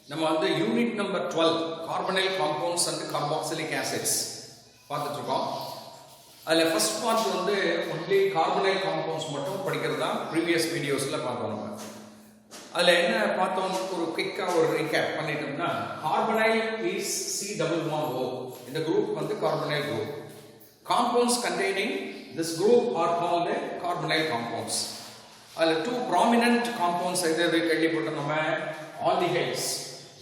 நம்ம வந்து unit number 12 carbonyl compounds and carboxylic acids பார்த்துட்டு இருக்கோம். அதில் ஃபர்ஸ்ட் பார்ட் வந்து ஒன்லி கார்பனைல் காம்பவுண்ட்ஸ் மட்டும் படிக்கிறது தான் ப்ரீவியஸ் வீடியோஸில் பார்த்தோம். நம்ம அதில் என்ன பார்த்தோம், ஒரு குயிக்காக ஒரு ரீகேப் பண்ணிட்டோம்னா, கார்பனைல் இஸ் C+O. இந்த குரூப் வந்து carbonyl group. Compounds containing this group are called carbonyl compounds. அதில் two prominent compounds எது கேள்விப்பட்டோம் நம்ம, aldehydes.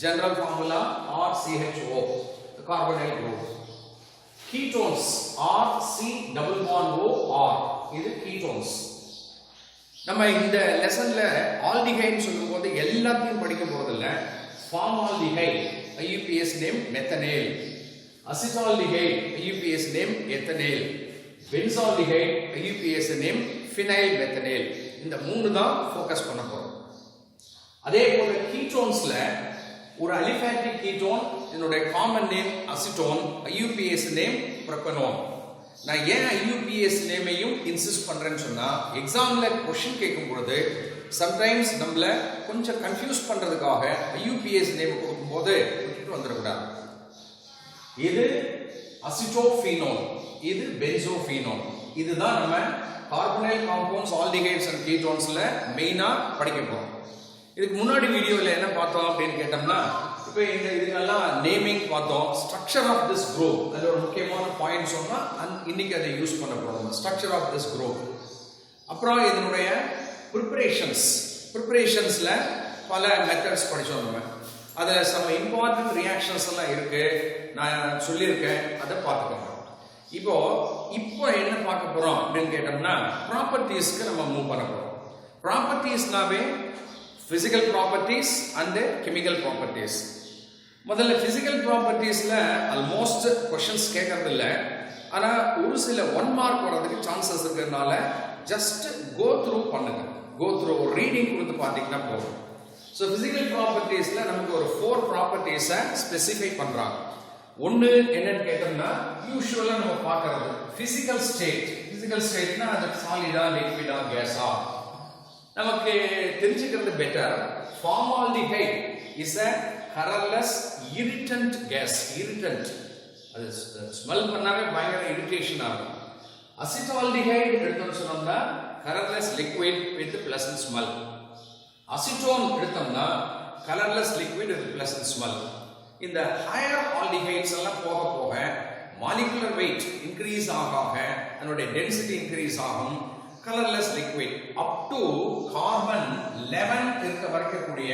General formula RCHO, the carbonyl group. Ketones RC+OR, இது ketones. நம்ம இந்த லெசன்ல ஆல்டிஹைட் சொல்லும்போது எல்லாத்தையும் படிக்க போறதில்ல. Formaldehyde, IUPAC name methanal. Acetaldehyde, IUPAC name எத்தனேல். Benzaldehyde, IUPAC name phenyl methanal. இந்த மூணு தான் ஃபோக்கஸ் பண்ண போறோம். அதே போல கீட்டோன்ஸ்ல ஒரு அலிஃபாட்டிக் கீட்டோன், இதனுடைய common name acetone, IUPAC name propanone. நான் ஏன் IUPAC நேமையும் இன்சிஸ்ட் பண்றேன்னு சொன்னா, எக்ஸாம்ல क्वेश्चन கேட்கும் பொழுது சம்டைம்ஸ் நம்மள கொஞ்சம் கன்ஃபியூஸ் பண்றதுக்காக IUPAC நேம் கொடுக்கும்போது விட்டுட்டு வந்துடக்கூடாது. இது அசிட்டோஃபீனோல், இது பென்சோஃபீனோல். இதுதான் நம்ம கார்பனைல் காம்பவுண்ட்ஸ், ஆல்டிஹைட்ஸ் அண்ட் கீட்டோன்ஸ்ல மெயினா படிக்க போறோம். இதுக்கு முன்னாடி வீடியோல என்ன பார்த்தோம் அப்படின்னு கேட்டோம்னா, இப்போ இந்த இதுக்கெல்லாம் நேமிங் பார்த்தோம். ஸ்ட்ரக்சர் ஆஃப் திஸ் குரூப், அதுல ஒரு முக்கியமான பாயிண்ட் சொன்னா இன்னைக்கு அதை யூஸ் பண்ண போறோம். Structure of this group. அப்புறம் இதனுடைய ப்ரிப்பரேஷன்ஸ்ல பல மெத்தட்ஸ் படிச்சோம் நம்ம. அதில் சம் இம்பார்ட்டன்ட் ரியாக்ஷன்ஸ் எல்லாம் இருக்கு, நான் சொல்லியிருக்கேன், அதை பார்த்துக்கோங்க. இப்போ என்ன பார்க்க போறோம் அப்படின்னு கேட்டோம்னா, ப்ராப்பர்ட்டிஸ்க்கு நம்ம மூவ் பண்ண போறோம். ப்ராப்பர்ட்டிஸ்னாவே physical properties and chemical properties. முதல்ல பிசிக்கல் ப்ராப்பர்ட்டிஸ்ல ஆல்மோஸ்ட் क्वेश्चंस கேட்கறது இல்லை, ஆனா ஒரு சில 1 மார்க் வரதுக்கு சான்சஸ் இருக்கிறதுனால ஜஸ்ட் கோ த்ரூ பண்ணுங்க. கோ த்ரூ ஒரு ரீடிங் கொடுத்து பார்த்தீங்கன்னா போதும். ஸோ பிசிக்கல் ப்ராப்பர்ட்டிஸ்ல நமக்கு ஒரு 4 ப்ராப்பர்ட்டிஸை ஸ்பெசிஃபை பண்றாங்க. ஒன்று என்னன்னு கேட்டோம்னா, யூஸ்வலா நம்ம பார்க்கறது பிசிக்கல் ஸ்டேட். பிசிக்கல் ஸ்டேட்னா அது சாலிடா, லிக்விடா, கேஸா நமக்கு தெரிஞ்சுக்கிறது better. Formaldehyde is a colorless irritant gas. irritant, அது ஸ்மெல் பண்ணாவே பயங்கர இரிட்டேஷன் ஆகும். அசிட்டால்டிஹைட் எடுத்தோம்னு சொன்னோம்னா colorless liquid with pleasant smell. Acetone எடுத்தோம்னா colorless liquid with pleasant smell. இந்த ஹையர் ஆல்டிஹைட்ஸ் எல்லாம் போக போக மாலிகுலர் வெயிட் இன்க்ரீஸ் ஆக அதனுடைய டென்சிட்டி இன்க்ரீஸ் ஆகும். colorless liquid up to carbon 11 இருக்க வரைக்கக்கூடிய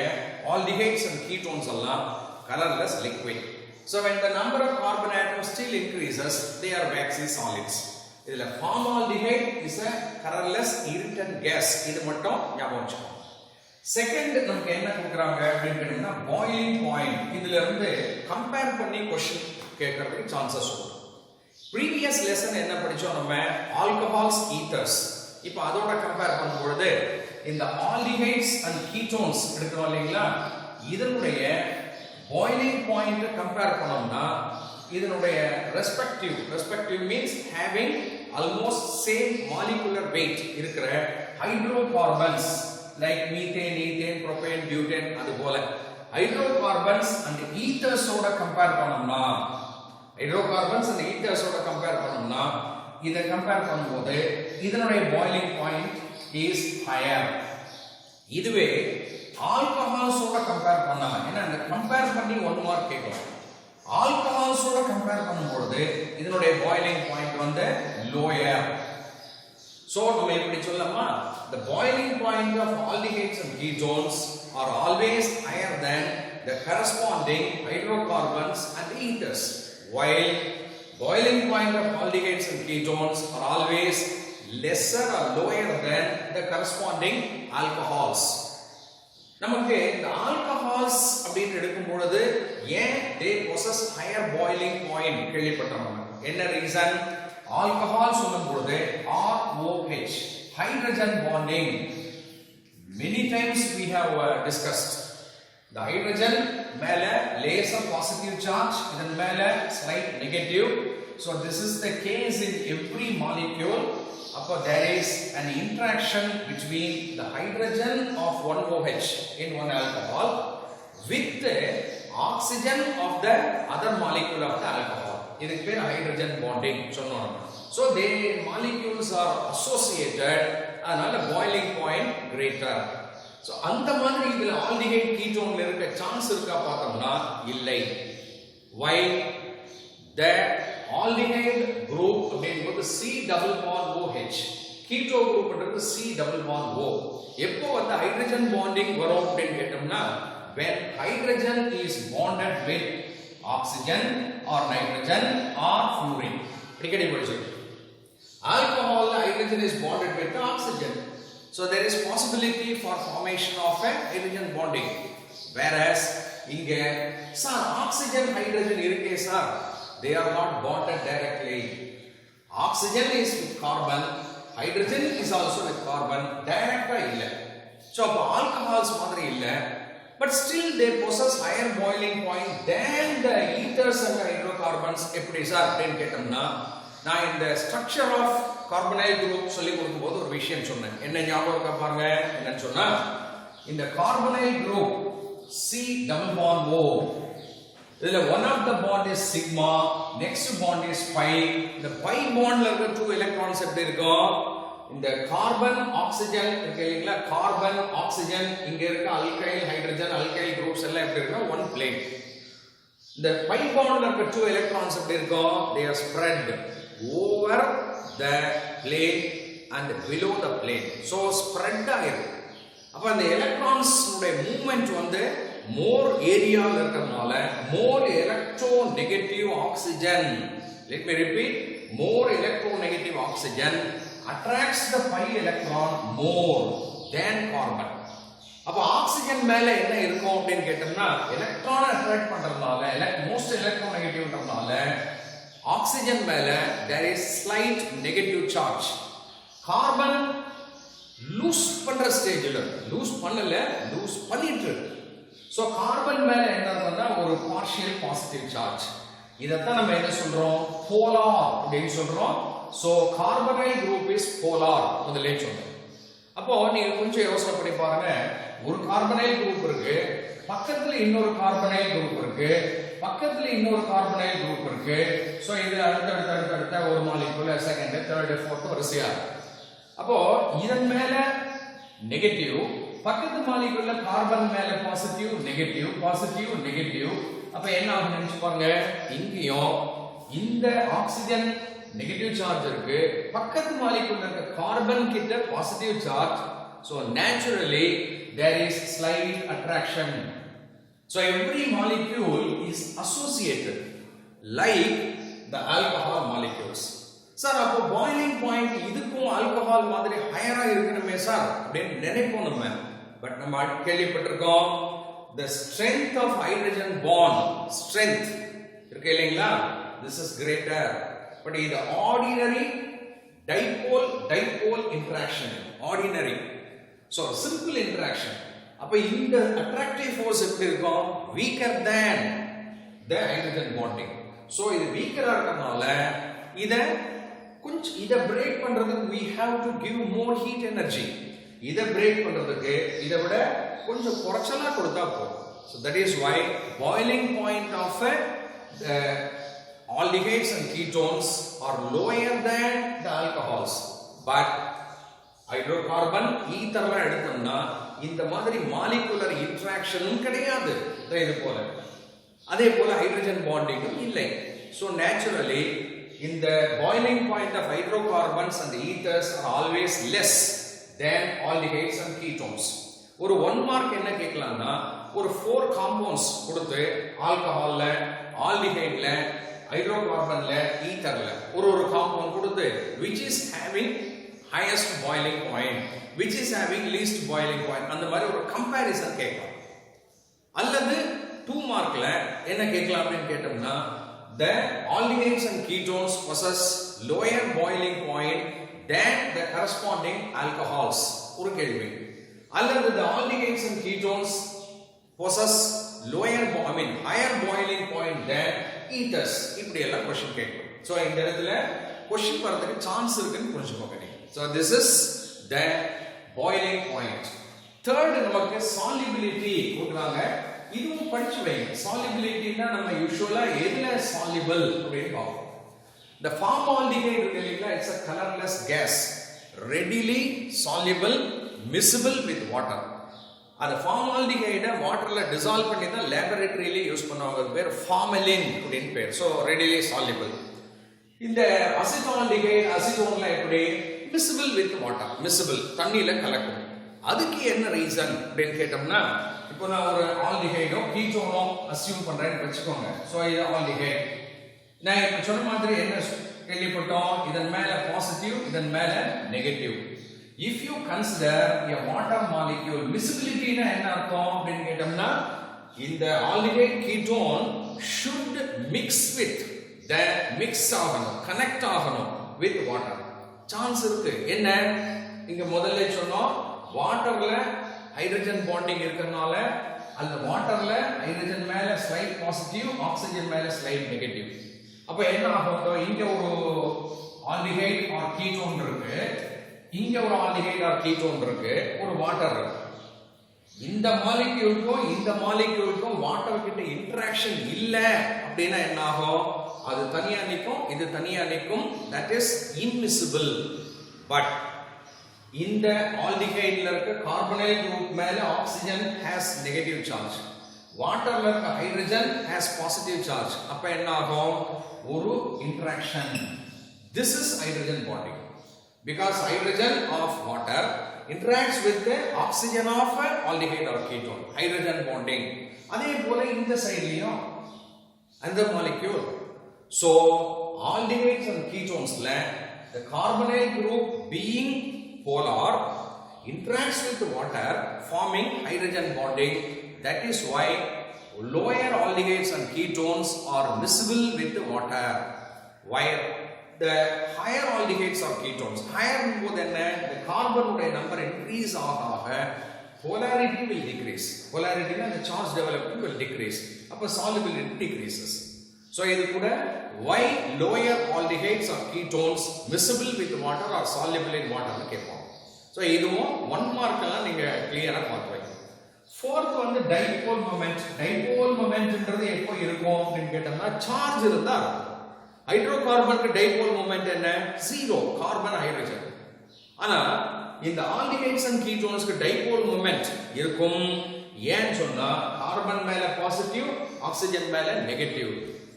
aldehydes and ketones எல்லாம் colorless liquid. So when the number of carbon atoms still increases, they are waxy solids. இதுல formaldehyde is a colorless irritant gas. இது மட்டும் ஞாபகம் வச்சுக்கோங்க. Second நமக்கு என்ன கொடுக்குறாங்க அப்படின்னு கேட்டீங்கன்னா, பாயிலிங் பாயிண்ட். இதுல இருந்து கம்பேர் பண்ணி क्वेश्चन கேட்கறதுக்கு சான்சஸ் உண்டு. ப்ரீவியஸ் லெசன் என்ன படிச்சோம் நம்ம, ஆல்கஹால்ஸ், ஈத்தர்ஸ். இப்போ அதோட கம்பேர் பண்ணும்பொழுது இந்த ஆல்டிஹைட்ஸ் அண்ட் கீட்டோன்ஸ் எடுக்கிறோம் இல்லைங்களா, இதனுடைய பாயிலிங் பாயிண்ட் கம்பேர் பண்ணோம்னா இதனுடைய respective means having almost same molecular weight இருக்கிற hydrocarbons like methane, ethane, propane, butane, அது போல ஹைட்ரோகார்பன்ஸ் அண்ட் ஈத்தர்ஸோட கம்பேர் பண்ணோம்னா, இதை கம்பேர் பண்ணும்போது இதனுடைய பாயிலிங் பாயிண்ட் இஸ் ஹையர். இதுவே ஆல்கஹால்ஸோட கம்பேர் பண்ணா, ஏன்னா இந்த கம்பேர் பண்ணி 1 மார்க் கேட்கலாம். ஆல்கஹால்ஸோட கம்பேர் பண்ணும்போது இதனுடைய பாயிலிங் பாயிண்ட் வந்து லோயர். சோ நம்ம இப்படி சொல்லலாமா, the boiling point of aldehydes and ketones are always higher than the corresponding hydrocarbons and ethers, while boiling point of aldehydes and ketones are always lesser or lower than the corresponding alcohols. நமக்கு இந்த alcohols அப்படின்னு எடுக்கும் பொழுது ஏன் they possess higher boiling point கேள்விப்பட்டோம். என்ன reason? Alcohol சொல்லும் பொழுது ROH, hydrogen bonding. Many times we have discussed. The hydrogen மேல லேசர் பாசிட்டிவ் சார்ஜ், இதன் மேல slight negative. So this is the case in every molecule. அப்போ there is an interaction between the hydrogen of one OH in one alcohol with oxygen of the other molecule of the alcohol. இதுக்கு பேர் hydrogen bonding சொன்னோம். So they molecules are associated, அதனால boiling point greater. So அந்த மாதிரி இதுல aldehyde ketone இருக்க chance இருக்கா பார்த்தோம்னா இல்லை. Why? The aldehyde group அப்படிங்கிறது C double bond OH, keto group பண்றது C double bond O. எப்போ வந்து hydrogen bonding வரும் அப்படின்னு கேட்டோம்னா when hydrogen is bonded with oxygen or nitrogen or fluorine. அடிக்கடி படிச்சிருக்கோம். Alcohol hydrogen is bonded with the oxygen. So there is possibility for formation of a hydrogen bonding. Whereas இங்க sir oxygen hydrogen இருக்கே sir, they are not bonded directly. Oxygen is with carbon, hydrogen is also with carbon, direct இல்ல. So அப்ப alcohols மாதிரி இல்ல, but still they possess higher boiling point than the ethers and the hydrocarbons. எப்படி sir அப்படின்னு கேட்டோம்னா, நான் இந்த structure of carbonyl group சொல்லி கொடுக்கும்போது ஒரு விஷயம் சொன்னேன். என்ன ஞாபகம் இருக்கா பாருங்க. என்னன்னு சொன்னா, இந்த carbonyl group C double bond O, இதுல one of the bond is sigma, next bond is pi. இந்த pi bondல இருக்க 2 electrons எப்படி இருக்கும்? இந்த கார்பன் ஆக்சிஜன் இருக்கு இல்லைங்களா, கார்பன் ஆக்சிஜன், இங்க இருக்க அல்கைல் ஹைட்ரஜன் அல்கைல் குரூப்ஸ் எல்லாம் எப்படி இருக்குன்னா one plane. இந்த pi bondல இருக்க 2 electrons எப்படி இருக்கும்? They are spread over the plane and below the plane. So spread ஆயிருக்கு. அப்ப அந்த எலக்ட்ரான்ஸ் உடைய மூவ்மெண்ட் வந்து more ஏரியால இருக்கறனால more electronegative oxygen, let me repeat, more electronegative oxygen attracts the pi electron more than carbon. அப்ப oxygen மேல என்ன இருக்கும் அப்படினு கேட்டோம்னா, எலக்ட்ரான் அட்ராக்ட் பண்றதுனால மோஸ்ட் எலக்ட்ரோநெகட்டிவ்ன்றதுனால ஆக்சிஜன் மேல there is slight negative charge. Carbon lose பண்ற ஸ்டேஜ்ல லூஸ் பண்ணல, லூஸ் பண்ணிட்டு இருக்கு. சோ கார்பன் மேல என்ன இருக்குன்னா ஒரு பார்ஷியல் பாசிட்டிவ் சார்ஜ். இதத்தான் நம்ம என்ன சொல்றோம்? போலார் அப்படின்னு சொல்றோம். So carbonyl group is polar முதல்ல சொன்னோம். அப்போ நீங்க கொஞ்சம் யோசனை பண்ணி பாருங்க. ஒரு கார்பனைல் குரூப் இருக்கு, பக்கத்துல இன்னொரு கார்பனைல் குரூப் இருக்கு, பக்கத்துல இன்னொரு கார்பனைல் குரூப் இருக்கு. சோ இது அடுத்த ஒரு மாலிக்யூல் செகண்ட் தேர்ட் ஃபோர்த் வரிசையா. அப்போ இதன் மேல நெகட்டிவ், பக்கத்து மாலிக்யூல்ல கார்பன் மேல பாசிட்டிவ் நெகட்டிவ் பாசிட்டிவ் நெகட்டிவ். அப்ப என்ன ஆகும் நினைச்சு பாருங்க. இங்கேயும் இந்த ஆக்சிஜன் நெகட்டிவ் சார்ஜ் இருக்கு, பக்கத்து மாலிக்யூல்ல இருக்க கார்பன் கிட்ட positive charge. So naturally there is slight attraction. So every molecule is associated like the alcohol molecules. Sir அப்போ பாயிலிங் பாயிண்ட் இதுக்கும் ஆல்கஹால் மாதிரி ஹையரா இருக்கணுமே சார் அப்படின்னு நினைப்போம் நம்ம. பட் நம்ம கேள்விப்பட்டிருக்கோம் the strength of hydrogen bond strength இருக்கு இல்லைங்களா, this is greater. பட் இது ordinary dipole interaction, ordinary. So simple interaction. அப்ப இந்த attractive force எப்படி இருக்கும்? weaker than the hydrogen bonding. So இது weaker இருக்கறனால இத பிரேக் பண்றதுக்கு we have to give more heat energy. இத பிரேக் பண்றதுக்கு இத விட கொஞ்சம் குறைச்சலா கொடுத்தா போதும். So that is why boiling point of aldehydes and ketones are lower than the alcohols. But hydrocarbon ஈத்தர்ல எடுத்தோம்னா இந்த மாதிரி மாலிகுலர் இன்டராக்ஷனும் கிடையாது. இது போல அதே போல ஹைட்ரஜன் பாண்டிங்கும் இல்லை. So naturally in the boiling point of hydrocarbons and the ethers are always less than aldehydes and ketones. ஒரு 1 மார்க் என்ன கேட்கலாம்னா, ஒரு 4 காம்பவுண்ட்ஸ் கொடுத்து ஆல்கஹால்ல, ஆல்டிஹைட்ல, ஹைட்ரோகார்பன்ல, ஈத்தர்ல ஒரு காம்பவுண்ட் கொடுத்து which is having highest boiling point, which is having least boiling point, அந்த மாதிரி ஒரு comparison கேட்கலாம். அல்லது 2 மார்க்ல என்ன கேட்கலாம் அப்படின்னு கேட்டோம்னா, the aldehydes and ketones possess lower boiling point than the corresponding alcohols. ஒரு கேள்வி. அல்லது the aldehydes and ketones possess higher boiling point than ethers. இப்படி எல்லாம் क्वेश्चन கேட்கும். சோ இந்த இடத்துல क्वेश्चन வரதுக்கு சான்ஸ் இருக்குன்னு புரிஞ்சுக்கோங்க. So this is the boiling point. Third நமக்கு solubility கொடுக்கறாங்க. இதுவும் படிச்சு வைங்க. சாலிபிலிட்டினா நம்ம யூசுவலா எதுல சாலிபிள் அப்படின்னு பார்ப்போம். The formaldehyde இருக்கு இல்லைங்களா, it's a colorless gas, readily soluble, miscible with water. அந்த formaldehyde வாட்டர்ல டிசால்வ் பண்ணி தான் லேபரேட்டரியிலே யூஸ் பண்ணுவாங்க. அது பேர் ஃபார்மலின் அப்படின்னு பேர். So readily soluble. இந்த அசிட்டால்டிஹைடு அசிட்டோன்ல எப்படி miscible with water, miscible தண்ணியில கலக்கும். அதுக்கு என்ன ரீசன் அப்படின்னு கேட்டோம்னா, இப்போ நான் ஒரு ஆல்டிஹைடோ கீட்டோனோ அசியூம் பண்றேன்னு வச்சுக்கோங்க. ஸோ இது ஆல்டிஹைட். நான் இப்ப சொன்ன மாதிரி என்ன கேள்விப்பட்டோம், இதன் மேல பாசிட்டிவ் இதன் மேல negative. If you consider a water molecule, miscibility னா என்ன அர்த்தம் அப்படின்னு கேட்டோம்னா, இந்த aldehyde ketone should mix with the mix ஆகணும், கனெக்ட் ஆகணும் with water. சான்ஸ் இருக்கு. என்ன இங்க முதல்ல சொன்னோம், வாட்டர்ல ஹைட்ரஜன் பாண்டிங் இருக்கறனால அந்த வாட்டர்ல ஹைட்ரஜன் மேல ஸ்லைட் பாசிட்டிவ், ஆக்ஸிஜன் மேல ஸ்லைட் நெகட்டிவ். அப்ப என்ன ஆகும், இங்க ஒரு ஆல்டிஹைட் ஆர் கீட்டோன் இருக்கு, இங்க ஒரு ஆல்டிஹைட் ஆர் கீட்டோன் இருக்கு, ஒரு வாட்டர் இருக்கு. இந்த மாலிக்யூலுக்கும் வாட்டர் கிட்ட இன்டராக்ஷன் இல்ல அப்படின்னா என்ன ஆகும், அது தனியா நிக்கும், இது தனியா நிக்கும். That is இன்மிசிபிள். பட் இந்த ஆல்டிஹைட்ல இருக்க கார்பனைல் குரூப் மேல ஆக்ஸிஜன் ஹேஸ் நெகட்டிவ் சார்ஜ், வாட்டர்ல இருக்க ஹைட்ரஜன் ஹேஸ் பாசிட்டிவ் சார்ஜ். அப்ப என்ன ஆகும், ஒரு interaction. This is hydrogen bonding. Because hydrogen of water interacts with the oxygen of aldehyde or ketone, hydrogen bonding. அதே போல இந்த சைடுலயும் அந்த molecule. So aldehydes and ketones la the carbonyl group being polar interacts with the water forming hydrogen bonding. That is why lower aldehydes and ketones are miscible with the water, while the higher aldehydes or ketones, higher more than the carbon number increase ஆக polarity will decrease. Polarity na the charge development will decrease. அப்ப solubility decreases. So இது கூட why lower aldehydes or ketones miscible with water or soluble in water னு கேட்பாங்க. So இதுவும் 1 mark எல்லாம் நீங்க கிளியரா பார்த்து வைக்கணும். fourth வந்து dipole moment. Dipole momentன்றது எப்போ இருக்கும் அப்படின்னு கேட்டோம்னா, சார்ஜ் இருந்தா இருக்கும். ஹைட்ரோகார்பனுக்கு டைபோல் மொமெண்ட் என்ன, 0, கார்பன் ஹைட்ரஜன். ஆனா இந்த ஆல்டிஹைட்ஸ் அண்ட் கீட்டோன்ஸ்க்கு டைபோல் மொமெண்ட் இருக்கும். ஏன்னு சொன்னா கார்பன் மேல பாசிட்டிவ், ஆக்ஸிஜன் மேல negative.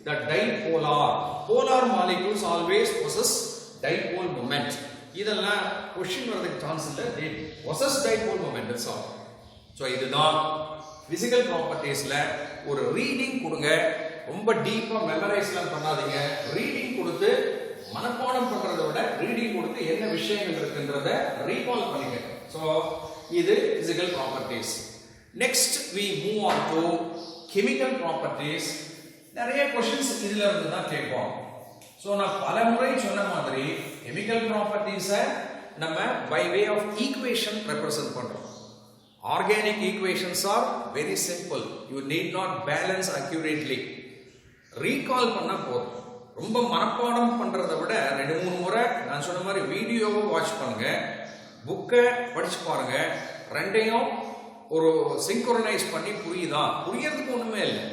The dipolar, polar molecules always possess dipole moment. இதெல்லாம் क्वेश्चन வரதுக்கு சான்ஸ் இல்ல. they possess dipole moment, that's all. So இதுதான் physical propertiesல ஒரு ரீடிங் கொடுங்க. ரொம்ப டீப்பா மெமரைஸ்லாம் பண்ணாதீங்க. ரீடிங் கொடுத்து மனப்பாடம் பண்றதை விட ரீடிங் கொடுத்து என்ன விஷயங்கள் இருக்குன்றத ரீகால் பண்ணிக்க. சோ இது physical properties. Next we move on to chemical properties. நிறைய क्वेश्चंस இதுல இருந்து தான் கேட்போம். சோ நான் பலமுறை சொன்ன மாதிரி chemical properties நம்ம by way of equation represent பண்றோம். Organic equations are very simple. You need not balance accurately. Recall பண்ணா போதும். ரொம்ப மனப்பாடம் பண்றதை விட 2-3 முறை நான் சொன்ன மாதிரி வீடியோவை வாட்ச் பண்ணுங்க, புக்கை படிச்சு பாருங்க. ரெண்டையும் ஒரு சிங்க்ரோனைஸ் பண்ணி புரியுதா, புரியறதுக்கு ஒண்ணுமே இல்லை.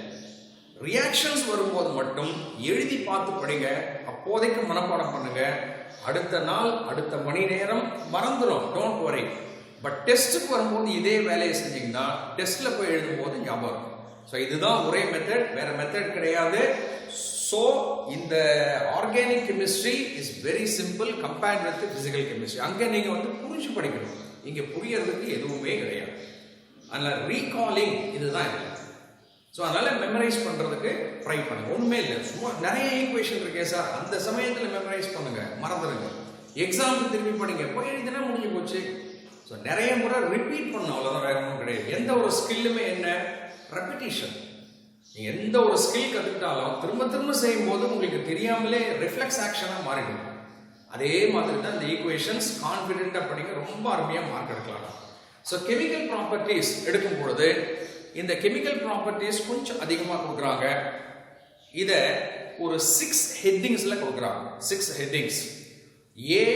ரியாக்ஷன்ஸ் வரும்போது மட்டும் எழுதி பார்த்து படிங்க. அப்போதைக்கு மனப்பாடம் பண்ணுங்க. அடுத்த நாள் அடுத்த மணி நேரம் மறந்துடும், டோன்ட் வரி. பட் டெஸ்ட்டுக்கு வரும்போது இதே வேலையை செஞ்சீங்கன்னா டெஸ்ட்ல போய் எழுதும் போது ஞாபகம் இருக்கும். ஸோ இதுதான் ஒரே மெத்தட், வேற மெத்தட் கிடையாது. ஸோ இந்த organic chemistry is very simple compared with physical chemistry. அங்கே நீங்கள் வந்து புரிஞ்சு படிக்கணும், இங்கே புரியறதுக்கு எதுவுமே கிடையாது. அதனால ரீகாலிங் இதுதான் இல்லை. ஸோ அதனால மெமரைஸ் பண்ணுறதுக்கு ட்ரை பண்ணுங்க. ஒன்றுமே இல்லை, சும்மா நிறைய ஈக்குவேஷன் இருக்கே சார், அந்த சமயத்தில் மெமரைஸ் பண்ணுங்க, மறந்துடுங்க. எக்ஸாம்பிள் திரும்பி படிங்க, போய் எழுதினா முடிஞ்சு போச்சு. ஸோ நிறைய முறை ரிப்பீட் பண்ணணும், அவ்வளோதான், வேற ஒன்றும் கிடையாது. எந்த ஒரு ஸ்கில்லுமே என்ன, ரெப்பிட்டிஷன். நீங்க எந்த ஒரு ஸ்கில் கத்துக்கிட்டாலும் திரும்ப திரும்ப செய்யும் போது உங்களுக்கு தெரியாமலே ரிஃப்ளெக்ஸ் ஆக்ஷனா மாறிடும். அதே மாதிரி தான் இந்த ஈக்குவேஷன்ஸ் கான்ஃபிடென்ட்டா படிக்க ரொம்ப அருமையா மார்க் எடுக்கலாம். ஸோ கெமிக்கல் ப்ராப்பர்ட்டிஸ் எடுக்கும் பொழுது இந்த கெமிக்கல் ப்ராப்பர்ட்டிஸ் கொஞ்சம் அதிகமாக கொடுக்குறாங்க. இதை ஒரு 6 ஹெட்டிங்ஸ்ல கொடுக்குறாங்க. 6 ஹெட்டிங்ஸ் A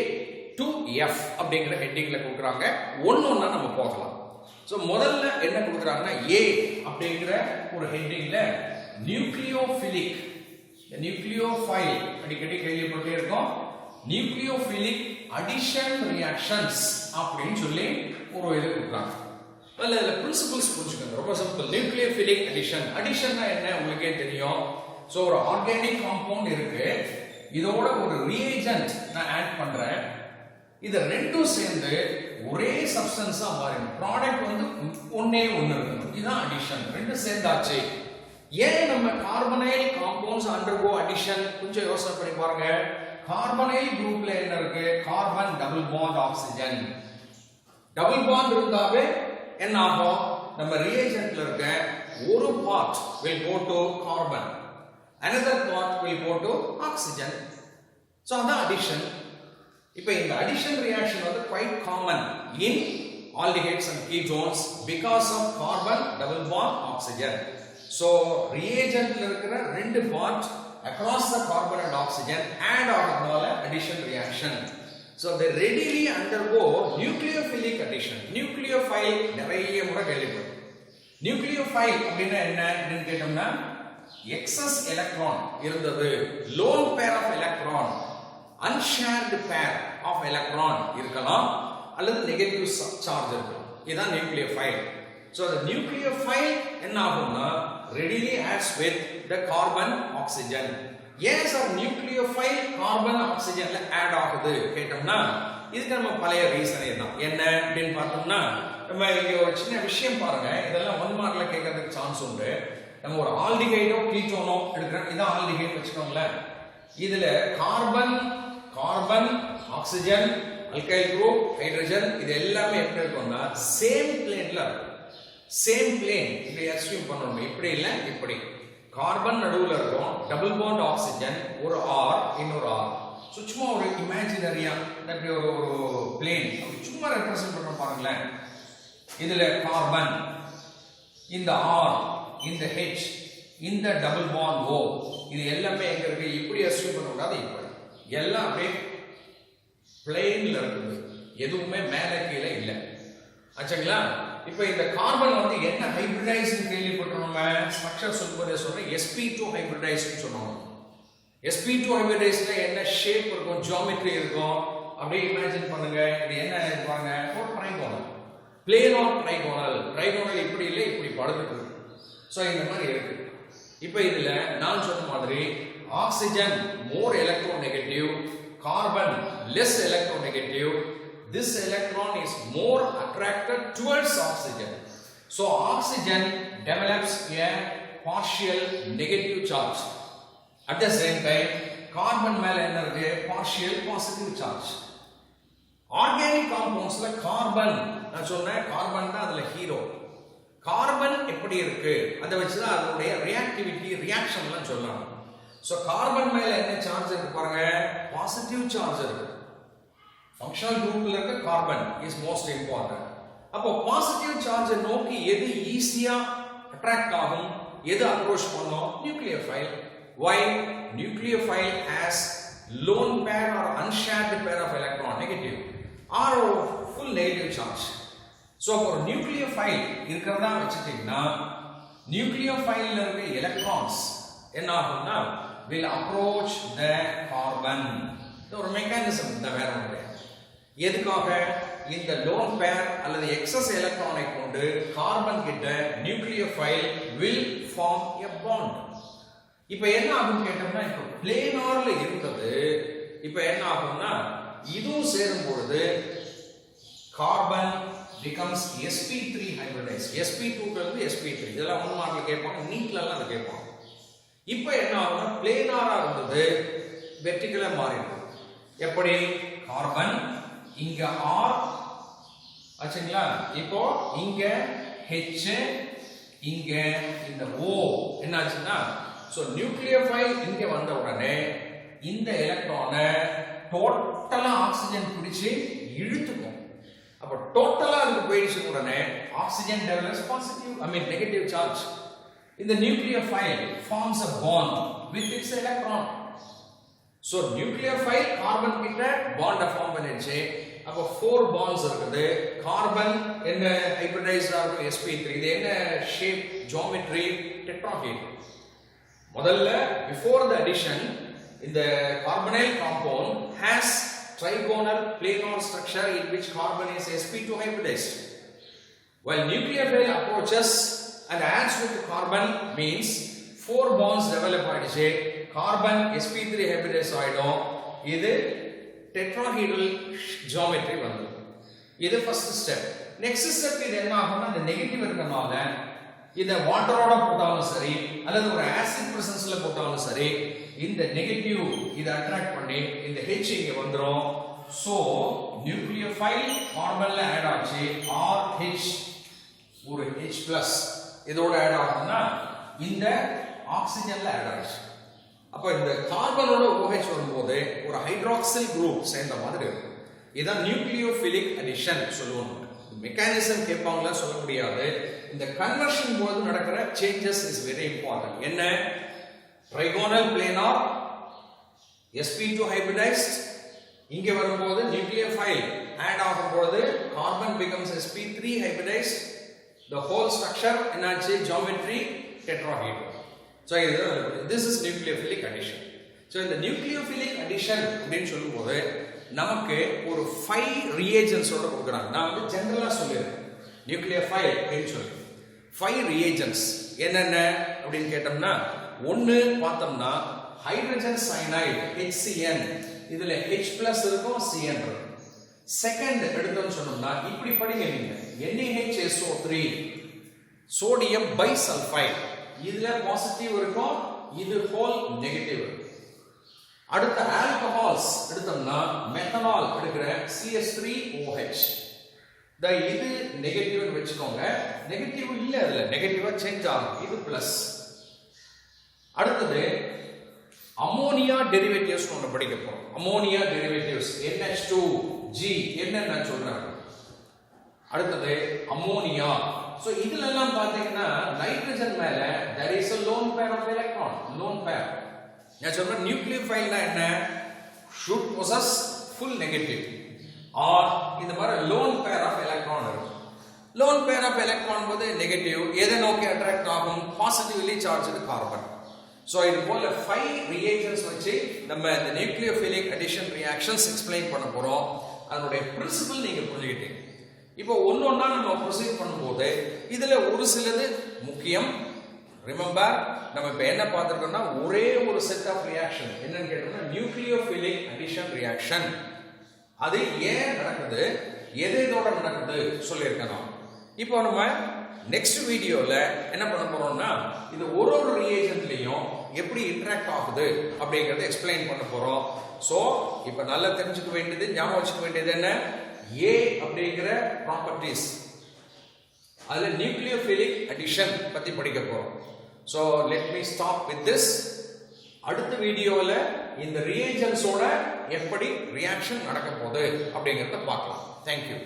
to F அப்படிங்கிற ஹெட்டிங்ல கொடுக்குறாங்க. ஒன்னொன்னா நம்ம போகலாம். ஸோ முதல்ல என்ன கொடுக்குறாங்கன்னா ஏ அப்படிங்கிற ஒரு ஹெட்டிங்ல நியூக்ளியோஃபிலிக் நியூக்ளியோஃபைல் அடிக்கடி கேள்விப்பட்டே இருக்கோம். நியூக்ளியோஃபிலிக் அடிஷன் ரியாக்ஷன்ஸ் அப்படின்னு சொல்லி ஒரு இது கொடுக்குறாங்க. அதில் இதில் பிரின்சிபிள்ஸ் புரிஞ்சுக்கோங்க, ரொம்ப சிம்பிள். நியூக்ளியோஃபிலிக் அடிஷன்னா என்ன உங்களுக்கே தெரியும். ஸோ ஒரு ஆர்கானிக் காம்பவுண்ட் இருக்கு, இதோட ஒரு ரியேஜென்ட் நான் ஆட் பண்றேன், இது ரெண்டும் சேர்ந்து ஒரே சப்ஸ்டன்ஸா மாறிடும். ப்ராடக்ட் வந்து ஒன்னே ஒன்று இருக்கணும், இதுதான் அடிஷன். ரெண்டும் சேர்ந்தாச்சு. ஏன் நம்ம கார்பனைல் காம்பவுண்ட்ஸ் அண்டர்கோ அடிஷன் கொஞ்சம் யோசனை பண்ணி பாருங்க. கார்பனைல் குரூப்ல என்ன இருக்கு? Carbon double bond oxygen. Double bond இருந்தாவே என்ன ஆகும்? நம்ம ரியேஜென்ட்ல இருக்க ஒரு part will go to carbon, another part will go to oxygen. So அதான் அடிஷன். இப்போ இந்த அடிஷன் ரியாக்ஷன் வந்து quite common in aldehydes and ketones because of carbon double bond oxygen. So reagentல இருக்கிற ரெண்டு bond across the carbon and oxygen add ஆகிறதுனால addition reaction. So they readily undergo nucleophilic addition. Nucleophile நிறைய முறை கேள்விப்படும். Nucleophile அப்படின்னா என்ன கேட்டோம்னா excess electron இருந்தது, lone pair of electron, unshared pair of electron இருக்கலாம், அல்லது நெகட்டிவ் சார்ஜ் இருக்கலாம். இதுதான் nucleophile. So the nucleophile என்ன ஆகும்னா readily adds with the carbon oxygen. ஏன் சார் நியூக்ளியோஃபைல் கார்பன் ஆக்சிஜன்ல ஆட் ஆகுது கேட்டோம்னா இதுக்கு நம்ம பழைய ரீசனே தான். என்ன அப்படின்னு பார்த்தோம்னா நம்ம இங்க ஒரு சின்ன விஷயம் பாருங்க, இதெல்லாம் 1 மார்க்ல கேட்கறதுக்கு சான்ஸ் உண்டு. நம்ம ஒரு ஆல்டிகைடோ கீட்டோனோ எடுக்கிறோம், இதான் ஆல்டிகைட் வச்சுக்கோங்களேன். இதுல carbon carbon oxygen alkyl group hydrogen இது எல்லாமே எப்படி இருக்கும்னா சேம் பிளேன்ல இருக்கும். சேம் பிளேன் இப்படி அஸ்யூம் பண்ணணும், இப்படி இல்ல இப்படி. கார்பன் நடுவுல இருக்கும், டபுள் பாண்ட் ஆக்சிஜன், ஒரு ஆர் இன்னொரு ஆர். சும்மா ஒரு இமேஜினரியா இப்படி ஒரு பிளேன் சும்மா ரெப்ரசென்ட் பண்ண பாருங்களேன். இதுல கார்பன், இந்த ஆர், இந்த ஹெச், இந்த டபுள் பாண்ட் ஓ, இது எல்லாமே எங்க இருக்கு? இப்படி அஸ்யூம் பண்ண கூடாது, இப்படி எல்லாம் அப்படியே பிளேன்ல இருக்குது, எதுவுமே மேல கீழே இல்லை. ஆச்சுங்களா? இப்போ இந்த கார்பன் வந்து என்ன ஹைபிரிடைஸ்னு கேள்விப்பட்டோம். ஸ்ட்ரக்சர் சொல்லும்போதே சொல்றேன், sp2 ஹைபிரிடைஸ்னு சொன்னோம். sp2 ஹைபிரிடைஸ்ல என்ன ஷேப் இருக்கும், ஜியோமெட்ரி இருக்கும். அப்படியே இமேஜின் பண்ணுங்க, இது என்ன பாருங்க, ஒரு trigonal, plane or trigonal. Trigonal இப்படி இல்லை, இப்படி படுத்துட்டு இருக்கு. ஸோ இந்த மாதிரி இருக்கு. இப்போ இதுல நான் சொன்ன மாதிரி oxygen more electronegative, carbon less electronegative. This electron is more attracted towards oxygen. So oxygen develops a partial negative charge. At the same time, carbon மேல என்ன இருக்கு? Partial positive charge. Organic compounds ல கார்பன், நான் சொன்னேன் carbon தான் அதுல hero. Carbon எப்படி இருக்கு அதை வச்சு தான் அதனுடைய ரியாக்டிவிட்டி ரியாக்ஷன் எல்லாம் சொல்லலாம். ஸோ கார்பன் மேல என்ன சார்ஜ் இருக்கு பாருங்க? பாசிட்டிவ் சார்ஜ் இருக்கு. ஃபங்க்ஷனல் குரூப்ல இருக்க கார்பன் இஸ் மோஸ்ட் இம்பார்ட்டன்ட். அப்போ பாசிட்டிவ் சார்ஜை நோக்கி எது ஈஸியா அட்ராக்ட் ஆகும், எது அப்ரோச் பண்ணும்? Nucleophile. Why? Nucleophile has lone pair or unshared pair of electron, negative or full negative charge. So for nucleophile இருக்கிறதா வச்சுட்டீங்கன்னா நியூக்ளியோஃபைல்ல இருக்க எலக்ட்ரான்ஸ் என்ன ஆகும்னா will approach the carbon. இது ஒரு மெக்கானிசம் தான், வேற ஒன்று. எதுக்காக? இந்த லோன் பேர் அல்லது எக்ஸஸ் எலக்ட்ரானை கொண்டு கார்பன் கிட்ட nucleophile will form a bond. இப்போ என்ன ஆகும் கேட்டோம்னா, இப்போ பிளேனார்ல இருந்தது இப்போ என்ன ஆகும்னா இதுவும் சேரும் பொழுது carbon becomes sp3 hybridized. sp2 ல இருந்து sp3 இதெல்லாம் 1 மார்க்ல கேட்பாங்க, நீட்ல எல்லாம் அது கேட்பாங்க. இப்போ என்ன ஆகும்னா பிளேனாரா இருந்தது வெர்டிகலா மாறிடும். எப்படி? கார்பன் இங்க ஆர் ஆச்சுங்களா, இப்போ இங்க ஹெச், இங்க இந்த ஓ என்ன ஆச்சுன்னா, சோ நியூக்ளியோஃபைல் இங்க வந்த உடனே இந்த எலக்ட்ரானை டோட்டலா ஆக்சிஜன் பிடிச்சு இழுத்துக்கும். அப்ப டோட்டலா அதுக்கு போயிடுச்சு உடனே oxygen develops positive negative charge. இந்த nucleophile forms a bond with its electron. So nucleophile carbon கிட்ட bond form பண்ணிடுச்சு. அப்ப 4 bonds இருக்குது. கார்பன் என்ன ஹைபிரிடைஸ்டா இருக்கும் sp3. இது என்ன ஷேப் ஜியோமெட்ரி டெட்ராஹெட்ரல். முதல்ல before the addition the carbonyl compound has trigonal planar structure in which carbon is sp2 hybridized. While nucleophile approaches and adds with carbon means 4 bonds develop ஆயிடுச்சு. carbon sp3 hybridized ஆயிடும். இது tetrahedral geometry வந்து. இது first step. next step இது என்ன ஆகும்னா இந்த negative இருக்கனால இத வாட்டரோட போட்டாலும் சரி அல்லது ஒரு ஆசிட் பிரசன்ஸ்ல போட்டாலும் சரி இந்த நெகட்டிவ் இத அட்ராக்ட் பண்ணி இந்த H இங்க வந்துரும். சோ நியூக்ளியோஃபைல் கார்பன்ல ஆட் ஆச்சு RH ஒரு H+ இதோட ஆட் ஆகும்னா இந்த ஆக்ஸிஜன்ல ஆட் ஆச்சு. அப்ப இந்த கார்பனோட OH வரும்போது ஒரு ஹைட்ராக்சில் குரூப் சேர்ந்த மாதிரி இருக்கும். இதான் நியூக்ளியோஃபிலிக் அடிஷன் சொல்லுவாங்க. மெக்கானிசம் கேட்பாங்களா சொல்ல முடியாது. இந்த கன்வர்ஷன் போது நடக்கிற சேஞ்சஸ் இஸ் வெரி இம்பார்ட்டன்ட். என்ன ட்ரைகோனல் பிளேனார் sp2 ஹைபிரிடைஸ்ட் இங்க வரும்போது நியூக்ளியோஃபைல் ஆட் ஆகும்போது carbon becomes sp3 hybridised. the whole structure என்னாச்சு geometry tetrahedral. so this is nucleophilic addition. so இந்த nucleophilic addition அப்படினு சொல்லும்போது நமக்கு ஒரு 5 reagents ஓட கொடுக்கறாங்க. நான் வந்து ஜெனரலா சொல்லிருக்கேன் nucleophile அப்படினு சொல்லி 5 reagents என்னென்ன அப்படினு கேட்டோம்னா ஒன்னு பார்த்தோம்னா ஹைட்ரஜன் சயனைடு HCN இதுல H+ இருக்கும் Cn இருக்கும். செகண்ட் எடுத்தோம்னு சொன்னோம்னா இப்படி படிங்க நீங்க NaHSO3 சோடியம் பைசல்ஃபைட் இதுல பாசிட்டிவ் இருக்கும் இது ஹோல் நெகட்டிவ் இருக்கும். அடுத்த ஆல்கஹால்ஸ் எடுத்தோம்னா மெத்தனால் எடுக்கிற CS3OH இது நெகட்டிவ்னு வெச்சுக்கோங்க. நெகட்டிவ் இல்ல அதுல நெகட்டிவா சேஞ்ச் ஆகும் இது பிளஸ். அடுத்து அமோனியா டெரிவேட்டிவ்ஸ் ஒன்னு படிக்க போறோம். அமோனியா டெரிவேட்டிவ்ஸ் NH2G என்னன்னு சொல்றாங்க. அடுத்து அமோனியா. சோ இதுல எல்லாம் பாத்தீங்கன்னா நைட்ரஜன் மேல there is a lone pair of electron. lone pair. நான் சொல்ற நியூக்ளியோஃபைல்னா என்ன should possess full negative or இந்த மாதிரி lone pair of electron இருக்கும். lone pair of electron போது நெகட்டிவ் எதை நோக்கி அட்ராக்ட் ஆகும் பாசிட்டிவ்லி சார்ஜ்டு கார்பன். சோ இது போல 5 reagents வச்சு நம்ம இந்த நியூக்ளியோஃபிலிக் அடிஷன் ரியாக்ஷன்ஸ் எக்ஸ்பிளைன் பண்ண போறோம். அதனுடைய பிரின்சிபல் நீங்க புரிஞ்சுக்கிட்டீங்க. இப்போ ஒவ்வொன்றா நம்ம ப்ரொசீட் பண்ணும்போது இதுல ஒரு சிலது முக்கியம். ரிமெம்பர் நம்ம இப்ப என்ன பார்த்திருக்கோம்னா ஒரே ஒரு செட் ஆஃப் ரியாக்ஷன் என்னன்னு கேட்டோம்னா நியூக்ளியோஃபிலிக் அடிஷன் ரியாக்ஷன். அது ஏன் நடக்குது எது இதோட நடக்குது சொல்லியிருக்கணும். இப்போ நம்ம நெக்ஸ்ட் வீடியோல என்ன பண்ண போறோம்னா இது ஒரு ரிஏஜென்ட்லயும் எப்படி இன்டராக்ட் ஆகுது அப்படிங்கறத எக்ஸ்பிளைன் பண்ண போறோம். சோ இப்போ நல்லா தெரிஞ்சுக்க வேண்டியது ஞாபகம் வச்சுக்க வேண்டியது என்ன A அப்படிங்கிற ப்ராப்பர்ட்டீஸ் அதுல நியூக்ளியோஃபிலிக் அடிஷன் பத்தி படிக்க போறோம். So let me stop with this. அடுத்த வீடியோல இந்த ரிஏஜென்ட்ஸோட எப்படி ரியாக்ஷன் நடக்க போகுது அப்படிங்கறத பார்க்கலாம். Thank you.